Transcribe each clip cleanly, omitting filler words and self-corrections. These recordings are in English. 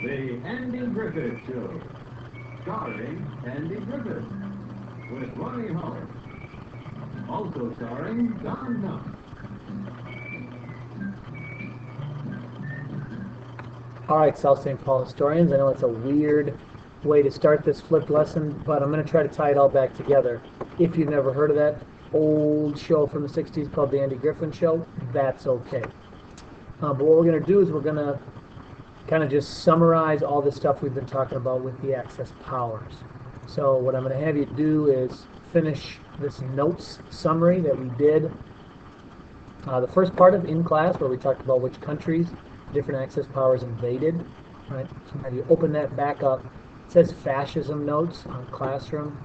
The Andy Griffith Show, starring Andy Griffith, with Ronnie Howard. Also starring Don Knopf. All right, South St. Paul historians, I know it's a weird way to start this flipped lesson, but I'm going to try to tie it all back together. If you've never heard of that old show from the 60s called The Andy Griffith Show, that's okay. But what we're going to do is we're going to kind of just summarize all this stuff we've been talking about with the Axis powers. So what I'm going to have you do is finish this notes summary that we did the first part of in class, where we talked about which countries different Axis powers invaded. Right? So have you open that back up. It says fascism notes on classroom.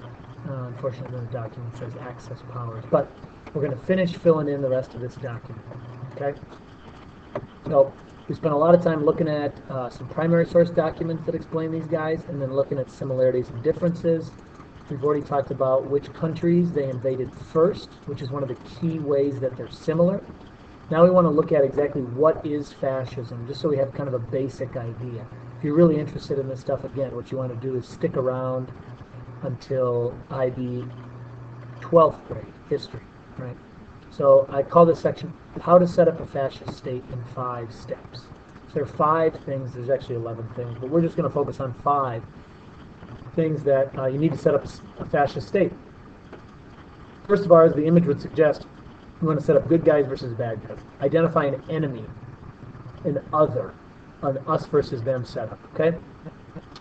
Unfortunately, the document says Axis powers, but we're going to finish filling in the rest of this document. Okay. So we spent a lot of time looking at some primary source documents that explain these guys, and then looking at similarities and differences. We've already talked about which countries they invaded first, which is one of the key ways that they're similar. Now we want to look at exactly what is fascism, just so we have kind of a basic idea. If you're really interested in this stuff, again, what you want to do is stick around until IB 12th grade, history, right? So I call this section, How to Set Up a Fascist State in 5 Steps. So there are 5 things, there's actually 11 things, but we're just going to focus on 5 things that you need to set up a fascist state. First of all, as the image would suggest, we want to set up good guys versus bad guys. Identify an enemy, an other, an us versus them setup, okay?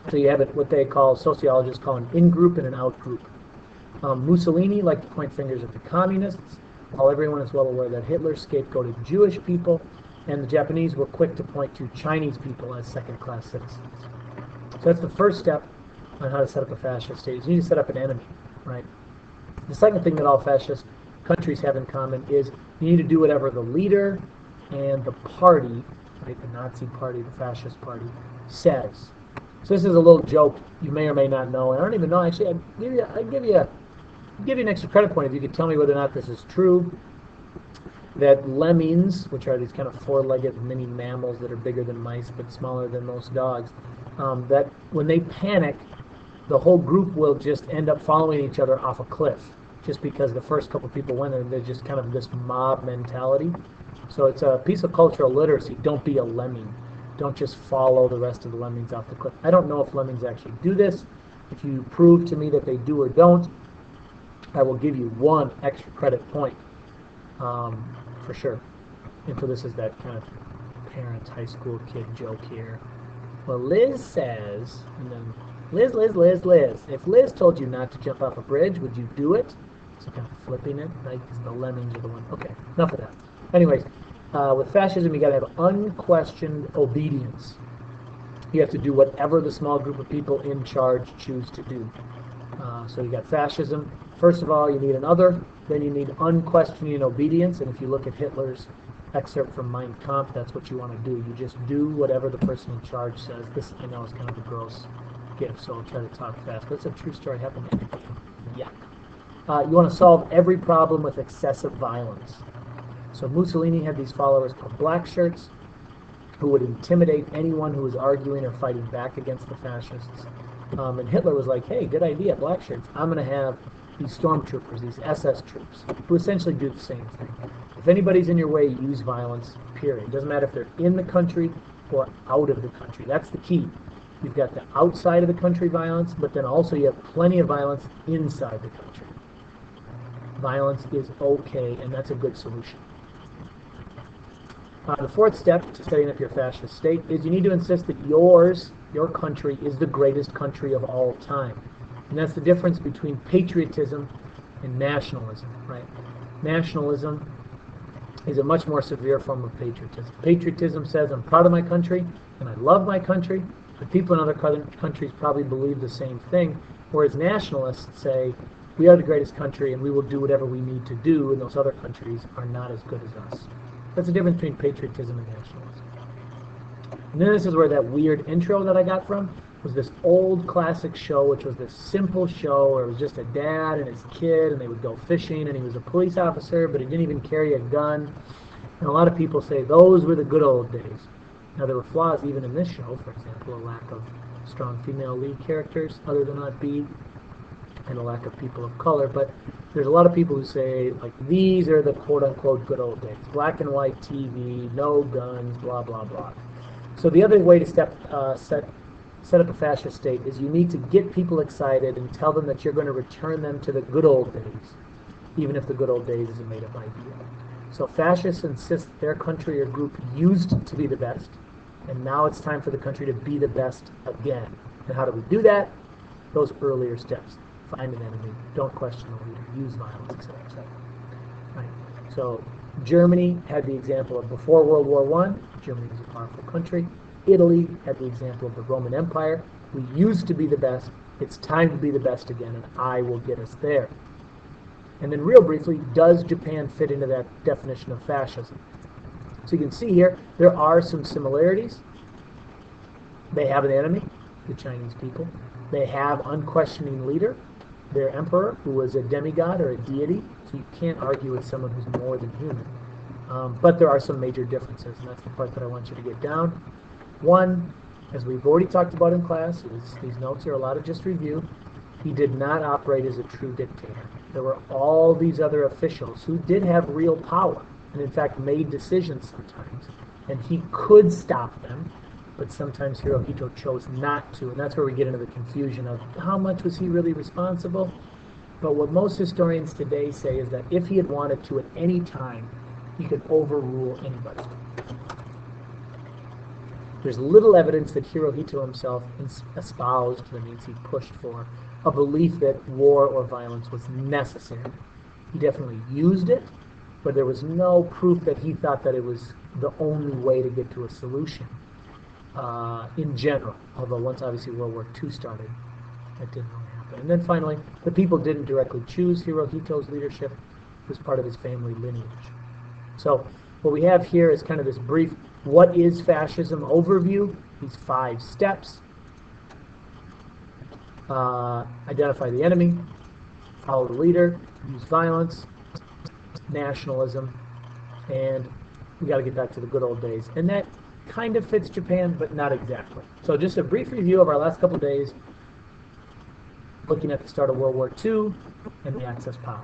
So you have it, what they call, sociologists call an in-group and an out-group. Mussolini liked to point fingers at the communists, while everyone is well aware that Hitler scapegoated Jewish people, and the Japanese were quick to point to Chinese people as second-class citizens. So that's the first step on how to set up a fascist state. You need to set up an enemy, right? The second thing that all fascist countries have in common is you need to do whatever the leader and the party, right, the Nazi party, the fascist party, says. So this is a little joke you may or may not know, and I don't even know, actually, I'd give you an extra credit point if you could tell me whether or not this is true, that lemmings, which are these kind of 4-legged mini mammals that are bigger than mice but smaller than most dogs, that when they panic, the whole group will just end up following each other off a cliff, just because the first couple people went and there's just kind of this mob mentality. So it's a piece of cultural literacy. Don't be a lemming. Don't just follow the rest of the lemmings off the cliff. I don't know if lemmings actually do this. If you prove to me that they do or don't, I will give you 1 extra credit point, for sure. And so this is that kind of parent, high school kid joke here. Well, Liz says, and then Liz, if Liz told you not to jump off a bridge, would you do it? So kind of flipping it, right? Because the lemmings are the one. Okay, enough of that. Anyways, with fascism, you got to have unquestioned obedience. You have to do whatever the small group of people in charge choose to do. So you got fascism. First of all, you need an other. Then you need unquestioning obedience. And if you look at Hitler's excerpt from Mein Kampf, that's what you want to do. You just do whatever the person in charge says. This, I know, is kind of a gross gift, so I'll try to talk fast. But it's a true story. Happened. Yeah. You want to solve every problem with excessive violence. So Mussolini had these followers called black shirts, who would intimidate anyone who was arguing or fighting back against the fascists. And Hitler was like, hey, good idea, black shirts. I'm going to have these stormtroopers, these SS troops, who essentially do the same thing. If anybody's in your way, use violence, period. It doesn't matter if they're in the country or out of the country. That's the key. You've got the outside of the country violence, but then also you have plenty of violence inside the country. Violence is okay, and that's a good solution. The fourth step to setting up your fascist state is you need to insist that your country, is the greatest country of all time. And that's the difference between patriotism and nationalism, right? Nationalism is a much more severe form of patriotism. Patriotism says, I'm proud of my country, and I love my country, but people in other countries probably believe the same thing, whereas nationalists say, we are the greatest country, and we will do whatever we need to do, and those other countries are not as good as us. That's the difference between patriotism and nationalism. And then this is where that weird intro that I got from was this old classic show, which was this simple show where it was just a dad and his kid, and they would go fishing, and he was a police officer, but he didn't even carry a gun. And a lot of people say those were the good old days. Now, there were flaws even in this show. For example, a lack of strong female lead characters other than Aunt Bee, and a lack of people of color. But there's a lot of people who say, like, these are the quote-unquote good old days. Black and white TV, no guns, blah, blah, blah. So the other way to set up a fascist state is you need to get people excited and tell them that you're going to return them to the good old days, even if the good old days is a made-up idea. So fascists insist their country or group used to be the best, and now it's time for the country to be the best again. And how do we do that? Those earlier steps. Find an enemy, don't question the leader, use violence, etc., etc. Right. So Germany had the example of before World War I, Germany was a powerful country. Italy had the example of the Roman Empire. We used to be the best. It's time to be the best again, and I will get us there. And then real briefly, does Japan fit into that definition of fascism? So you can see here, there are some similarities. They have an enemy, the Chinese people. They have unquestioning leader, their emperor, who was a demigod or a deity. So you can't argue with someone who's more than human. But there are some major differences, and that's the part that I want you to get down. One, as we've already talked about in class, these notes are a lot of just review. He did not operate as a true dictator. There were all these other officials who did have real power, and in fact made decisions sometimes. And he could stop them, but sometimes Hirohito chose not to, and that's where we get into the confusion of how much was he really responsible. But what most historians today say is that if he had wanted to at any time, he could overrule anybody. There's little evidence that Hirohito himself espoused, that means he pushed for, a belief that war or violence was necessary. He definitely used it, but there was no proof that he thought that it was the only way to get to a solution in general. Although once obviously World War II started, that didn't really happen. And then finally, the people didn't directly choose Hirohito's leadership. It was part of his family lineage. So what we have here is kind of this brief what is fascism overview, these 5 steps. Identify the enemy, follow the leader, use violence, nationalism, and we got to get back to the good old days. And that kind of fits Japan, but not exactly. So just a brief review of our last couple days, looking at the start of World War II and the Axis power.